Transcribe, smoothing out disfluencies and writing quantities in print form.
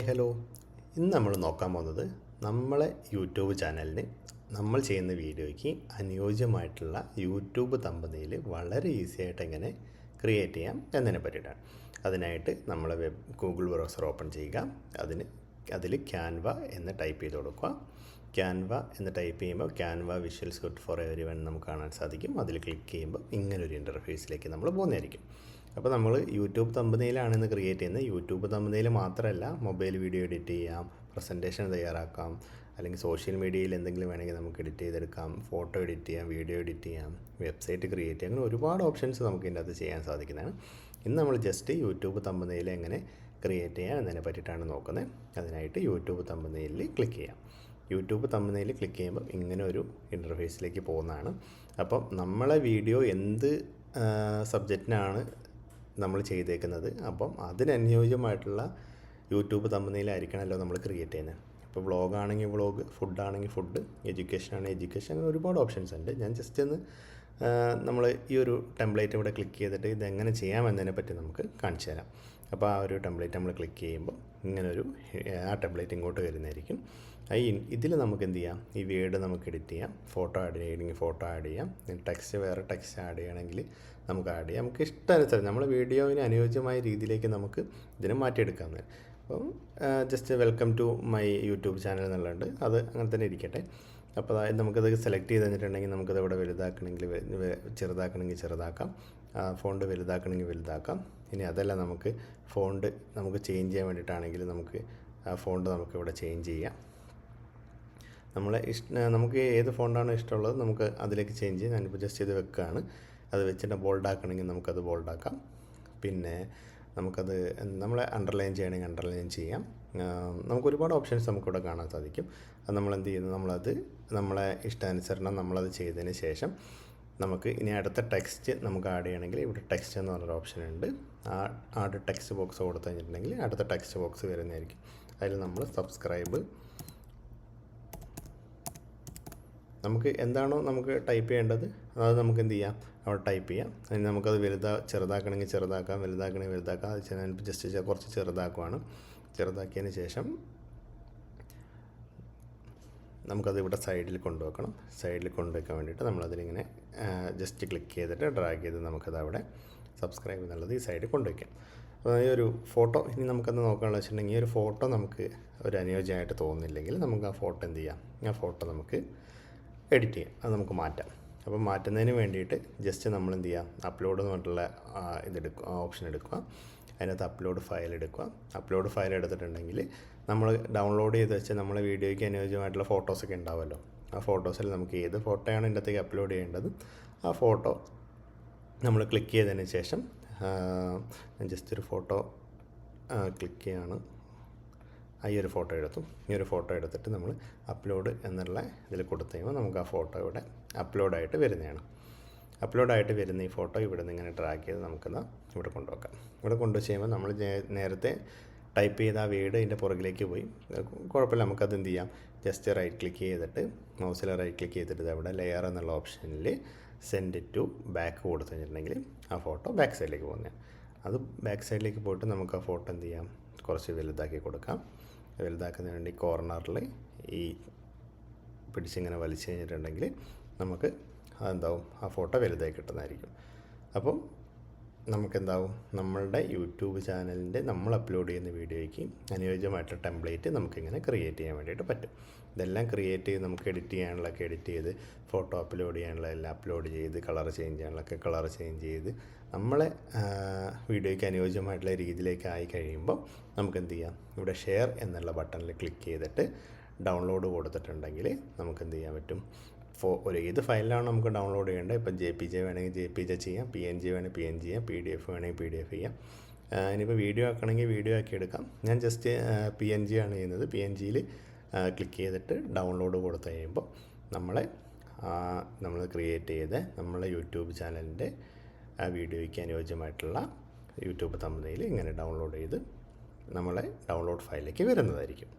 Hello. ഇന്ന് നമ്മൾ നോക്കാൻ പോകുന്നത് നമ്മളെ യൂട്യൂബ് ചാനലിന് നമ്മൾ ചെയ്യുന്ന വീഡിയോയ്ക്ക് അനുയോജ്യമായിട്ടുള്ള യൂട്യൂബ് തമ്പനെയിൽ വളരെ ഈസി ആയിട്ട് എങ്ങനെ ക്രിയേറ്റ് ചെയ്യാം എന്നതിനെ പറ്റിയിട്ടാണ്. അതിനായിട്ട് നമ്മൾ ഗൂഗിൾ ബ്രൗസർ ഓപ്പൺ ചെയ്യുക. അതിൽ ക്യാൻവ എന്ന് ടൈപ്പ് ചെയ്ത് കൊടുക്കുക. ക്യാൻവ എന്ന് ടൈപ്പ് ചെയ്യുമ്പോൾ Canva visual suite for everyone നമുക്ക് കാണാൻ സാധിക്കും. അതിൽ ക്ലിക്ക് ചെയ്യുമ്പോൾ ഇങ്ങനൊരു ഇൻ്റർഫേസിലേക്ക് നമ്മൾ പോകുന്നതായിരിക്കും. അപ്പോൾ നമ്മൾ യൂട്യൂബ് തമ്പനെയിലാണെന്ന് ക്രിയേറ്റ് ചെയ്യുന്നത്. യൂട്യൂബ് തമ്പനെയിൽ മാത്രമല്ല, മൊബൈൽ വീഡിയോ എഡിറ്റ് ചെയ്യാം, പ്രസൻറ്റേഷൻ തയ്യാറാക്കാം, അല്ലെങ്കിൽ സോഷ്യൽ മീഡിയയിൽ എന്തെങ്കിലും വേണമെങ്കിൽ നമുക്ക് എഡിറ്റ് ചെയ്തെടുക്കാം, ഫോട്ടോ എഡിറ്റ് ചെയ്യാം, വീഡിയോ എഡിറ്റ് ചെയ്യാം, വെബ്സൈറ്റ് ക്രിയേറ്റ് ചെയ്യാം. അങ്ങനെ ഒരുപാട് ഓപ്ഷൻസ് നമുക്ക് ഇതിൻ്റെ അകത്ത് ചെയ്യാൻ സാധിക്കുന്നതാണ്. ഇന്ന് നമ്മൾ ജസ്റ്റ് യൂട്യൂബ് തമ്പനെയിൽ എങ്ങനെ ക്രിയേറ്റ് ചെയ്യാം എന്നതിനെ പറ്റിയിട്ടാണ് നോക്കുന്നത്. അതിനായിട്ട് യൂട്യൂബ് തമ്പനെയിലിൽ ക്ലിക്ക് ചെയ്യാം. യൂട്യൂബ് തമ്പനെയിൽ ക്ലിക്ക് ചെയ്യുമ്പോൾ ഇങ്ങനെ ഒരു ഇൻ്റർഫേസിലേക്ക് പോകുന്നതാണ്. അപ്പം നമ്മളെ വീഡിയോ എന്ത് സബ്ജക്റ്റിനാണ് നമ്മൾ ചെയ്തേക്കുന്നത്, അപ്പം അതിനനുയോജ്യമായിട്ടുള്ള യൂട്യൂബ് തമ്പനെയിലായിരിക്കണമല്ലോ നമ്മൾ ക്രിയേറ്റ് ചെയ്യുന്നത്. ഇപ്പോൾ വ്ളോഗാണെങ്കിൽ വ്ളോഗ്, ഫുഡാണെങ്കിൽ ഫുഡ്, എഡ്യൂക്കേഷൻ ആണെങ്കിൽ എഡ്യൂക്കേഷൻ, അങ്ങനെ ഒരുപാട് ഓപ്ഷൻസ് ഉണ്ട്. ഞാൻ ജസ്റ്റ് ഒന്ന് നമ്മൾ ഈ ഒരു ടെംപ്ലേറ്റ് ഇവിടെ ക്ലിക്ക് ചെയ്തിട്ട് ഇതെങ്ങനെ ചെയ്യാമെന്നതിനെ പറ്റി നമുക്ക് കാണിച്ചു തരാം. അപ്പോൾ ആ ഒരു ടെംപ്ലേറ്റ് നമ്മൾ ക്ലിക്ക് ചെയ്യുമ്പോൾ ഇങ്ങനൊരു ആ ടെംപ്ലേറ്റ് ഇങ്ങോട്ട് വരുന്നതായിരിക്കും. ഇതിൽ നമുക്ക് എന്ത് ചെയ്യാം, ഈ വേർഡ് നമുക്ക് എഡിറ്റ് ചെയ്യാം, ഫോട്ടോ ആഡ് ചെയ്യണമെങ്കിൽ ഫോട്ടോ ആഡ് ചെയ്യാം, ടെക്സ്റ്റ് വേറെ ടെക്സ്റ്റ് ആഡ് ചെയ്യണമെങ്കിൽ നമുക്ക് ആഡ് ചെയ്യാം. നമുക്ക് ഇഷ്ടാനുസരണം നമ്മുടെ വീഡിയോവിന് അനുയോജ്യമായ രീതിയിലേക്ക് നമുക്ക് ഇതിനെ മാറ്റിയെടുക്കാവുന്നത്. അപ്പം just welcome to my YouTube channel എന്നുള്ളതുണ്ട്, അത് അങ്ങനെ തന്നെ ഇരിക്കട്ടെ. അപ്പോൾ അതായത് നമുക്കത് സെലക്ട് ചെയ്ത് തന്നിട്ടുണ്ടെങ്കിൽ നമുക്കത് ഇവിടെ വലുതാക്കണമെങ്കിൽ ചെറുതാക്കണമെങ്കിൽ ചെറുതാക്കാം, ഫോണ്ട് വലുതാക്കണമെങ്കിൽ വലുതാക്കാം. ഇനി അതല്ല, നമുക്ക് ഫോണ്ട് നമുക്ക് ചേഞ്ച് ചെയ്യാൻ വേണ്ടിയിട്ടാണെങ്കിൽ നമുക്ക് ആ ഫോണ്ട് നമുക്കിവിടെ ചേഞ്ച് ചെയ്യാം. നമുക്ക് ഏത് ഫോണ്ടാണോ ഇഷ്ടമുള്ളത് നമുക്ക് അതിലേക്ക് ചേഞ്ച് ചെയ്യാം. ഞാനിപ്പോൾ ജസ്റ്റ് ഇത് വെക്കുകയാണ്. അത് വെച്ചിട്ട് ബോൾഡാക്കണമെങ്കിൽ നമുക്കത് ബോൾഡാക്കാം. പിന്നെ നമുക്കത് നമ്മളെ അണ്ടർലൈൻ ചെയ്യണമെങ്കിൽ അണ്ടർലൈൻ ചെയ്യാം. നമുക്ക് ഒരുപാട് ഓപ്ഷൻസ് നമുക്കിവിടെ കാണാൻ സാധിക്കും. അത് നമ്മളെന്ത് ചെയ്യുന്നു, നമ്മളെ ഇഷ്ടാനുസരണം നമ്മളത് ചെയ്തതിന് ശേഷം നമുക്ക് ഇനി അടുത്ത ടെക്സ്റ്റ് നമുക്ക് ആഡ് ചെയ്യണമെങ്കിൽ ഇവിടെ ടെക്സ്റ്റ് എന്ന് പറഞ്ഞൊരു ഓപ്ഷൻ ഉണ്ട്. ആഡ് ടെക്സ്റ്റ് ബോക്സ് കൊടുത്തു കഴിഞ്ഞിട്ടുണ്ടെങ്കിൽ അടുത്ത ടെക്സ്റ്റ് ബോക്സ് വരുന്നതായിരിക്കും. അതിൽ നമ്മൾ സബ്സ്ക്രൈബ്, നമുക്ക് എന്താണോ നമുക്ക് ടൈപ്പ് ചെയ്യേണ്ടത് അത് നമുക്ക് എന്ത് ചെയ്യാം, അവിടെ ടൈപ്പ് ചെയ്യാം. അതിന് നമുക്കത് ചെറുതാക്കണമെങ്കിൽ ചെറുതാക്കാം, വലുതാക്കണമെങ്കിൽ വലുതാക്കാം. അത് ഞാൻ ജസ്റ്റ് കുറച്ച് ചെറുതാക്കുവാണ്. ചെറുതാക്കിയതിന് ശേഷം നമുക്കത് ഇവിടെ സൈഡിൽ കൊണ്ടുവെക്കണം. സൈഡിൽ കൊണ്ടുവയ്ക്കാൻ വേണ്ടിയിട്ട് നമ്മളതിലിങ്ങനെ ജസ്റ്റ് ക്ലിക്ക് ചെയ്തിട്ട് ഡ്രാഗ് ചെയ്ത് നമുക്കത് അവിടെ സബ്സ്ക്രൈബ് എന്നുള്ളത് ഈ സൈഡിൽ കൊണ്ടുവയ്ക്കാം. അപ്പോൾ ഈ ഒരു ഫോട്ടോ ഇനി നമുക്കത് നോക്കാനുള്ള വെച്ചിട്ടുണ്ടെങ്കിൽ ഈ ഒരു ഫോട്ടോ നമുക്ക് ഒരു അനുയോജ്യമായിട്ട് തോന്നുന്നില്ലെങ്കിൽ നമുക്ക് ആ ഫോട്ടോ എന്ത് ചെയ്യാം, ആ ഫോട്ടോ നമുക്ക് എഡിറ്റ് ചെയ്യാം, അത് നമുക്ക് മാറ്റാം. അപ്പോൾ മാറ്റുന്നതിന് വേണ്ടിയിട്ട് ജസ്റ്റ് നമ്മൾ എന്ത് ചെയ്യാം, അപ്ലോഡ് എന്ന് പറഞ്ഞിട്ടുള്ള ഓപ്ഷൻ എടുക്കുക. അതിനകത്ത് അപ്ലോഡ് ഫയൽ എടുക്കുക. അപ്ലോഡ് ഫയൽ എടുത്തിട്ടുണ്ടെങ്കിൽ നമ്മൾ ഡൗൺലോഡ് ചെയ്ത് വെച്ച് നമ്മളെ വീഡിയോയ്ക്ക് അനുയോജ്യമായിട്ടുള്ള ഫോട്ടോസൊക്കെ ഉണ്ടാവുമല്ലോ. ആ ഫോട്ടോസിൽ നമുക്ക് ഏത് ഫോട്ടോയാണ് ഇതിൻ്റെ അകത്തേക്ക് അപ്ലോഡ് ചെയ്യേണ്ടത് ആ ഫോട്ടോ നമ്മൾ ക്ലിക്ക് ചെയ്തതിന് ശേഷം ജസ്റ്റ് ഒരു ഫോട്ടോ ക്ലിക്ക് ചെയ്യാണ്. ഈ ഒരു ഫോട്ടോ എടുത്തു. ഈ ഒരു ഫോട്ടോ എടുത്തിട്ട് നമ്മൾ അപ്ലോഡ് എന്നുള്ള ഇതിൽ കൊടുത്തു കഴിയുമ്പോൾ നമുക്ക് ആ ഫോട്ടോ ഇവിടെ അപ്ലോഡായിട്ട് വരുന്നതാണ്. അപ്ലോഡായിട്ട് വരുന്ന ഈ ഫോട്ടോ ഇവിടെ നിന്ന് ഇങ്ങനെ ഡ്രാഗ് ചെയ്ത് നമുക്കെന്നാൽ ഇവിടെ കൊണ്ടുവെക്കാം. ഇവിടെ കൊണ്ടുവച്ച് കഴിയുമ്പോൾ നമ്മൾ നേരത്തെ ടൈപ്പ് ചെയ്ത ആ വേർഡ് ഇതിൻ്റെ പുറകിലേക്ക് പോയി. കുഴപ്പമില്ല, നമുക്കത് എന്ത് ചെയ്യാം, ജസ്റ്റ് റൈറ്റ് ക്ലിക്ക് ചെയ്തിട്ട് മൗസിൽ റൈറ്റ് ക്ലിക്ക് ചെയ്തിട്ട് അവിടെ ലെയർ എന്നുള്ള ഓപ്ഷനിൽ സെൻഡ് ടു ബാക്ക് കൊടുത്തു കഴിഞ്ഞിട്ടുണ്ടെങ്കിൽ ആ ഫോട്ടോ ബാക്ക് സൈഡിലേക്ക് പോകുന്നതാണ്. അത് ബാക്ക് സൈഡിലേക്ക് പോയിട്ട് നമുക്ക് ആ ഫോട്ടോ എന്ത് ചെയ്യാം, കുറച്ച് വലുതാക്കി കൊടുക്കാം. വലുതാക്കുന്നതിന് വേണ്ടി കോർണറിൽ ഈ പിടിച്ചിങ്ങനെ വലിച്ചു കഴിഞ്ഞിട്ടുണ്ടെങ്കിൽ നമുക്ക് അതെന്താവും, ആ ഫോട്ടോ വലുതായി കിട്ടുന്നതായിരിക്കും. അപ്പം നമുക്കെന്താവും, നമ്മളുടെ യൂട്യൂബ് ചാനലിൻ്റെ നമ്മൾ അപ്ലോഡ് ചെയ്യുന്ന വീഡിയോയ്ക്ക് അനുയോജ്യമായിട്ടുള്ള ടെംപ്ലേറ്റ് നമുക്കിങ്ങനെ ക്രിയേറ്റ് ചെയ്യാൻ വേണ്ടിയിട്ട് പറ്റും. ഇതെല്ലാം ക്രിയേറ്റ് ചെയ്ത് നമുക്ക് എഡിറ്റ് ചെയ്യാനുള്ളതൊക്കെ എഡിറ്റ് ചെയ്ത്, ഫോട്ടോ അപ്ലോഡ് ചെയ്യാനുള്ള എല്ലാം അപ്ലോഡ് ചെയ്ത്, കളർ ചേഞ്ച് ചെയ്യാനുള്ളതൊക്കെ കളർ ചേഞ്ച് ചെയ്ത് നമ്മളെ വീഡിയോയ്ക്ക് അനുയോജ്യമായിട്ടുള്ള രീതിയിലേക്ക് ആയി കഴിയുമ്പോൾ നമുക്ക് എന്ത് ചെയ്യാം, ഇവിടെ ഷെയർ എന്നുള്ള ബട്ടണിൽ ക്ലിക്ക് ചെയ്തിട്ട് ഡൗൺലോഡ് കൊടുത്തിട്ടുണ്ടെങ്കിൽ നമുക്ക് എന്ത് ചെയ്യാൻ പറ്റും, ഏത് ഫയലിലാണ് നമുക്ക് ഡൗൺലോഡ് ചെയ്യേണ്ടത്. ഇപ്പം JPG വേണമെങ്കിൽ JPG ചെയ്യാം, PNG വേണമെങ്കിൽ PNG ചെയ്യാം, PDF വേണമെങ്കിൽ PDF ചെയ്യാം. ഇനിയിപ്പോൾ വീഡിയോ ആക്കണമെങ്കിൽ വീഡിയോ ആക്കി എടുക്കാം. ഞാൻ ജസ്റ്റ് PNG ആണ് ചെയ്യുന്നത്. PNGയിൽ ക്ലിക്ക് ചെയ്തിട്ട് ഡൗൺലോഡ് കൊടുത്തു കഴിയുമ്പോൾ നമ്മൾ ക്രിയേറ്റ് ചെയ്ത നമ്മളെ യൂട്യൂബ് ചാനലിൻ്റെ ആ വീഡിയോയ്ക്ക് അനുയോജ്യമായിട്ടുള്ള യൂട്യൂബ് തമ്പനെയിൽ ഇങ്ങനെ ഡൗൺലോഡ് ചെയ്ത് നമ്മളെ ഡൗൺലോഡ് ഫയലിലേക്ക് വരുന്നതായിരിക്കും.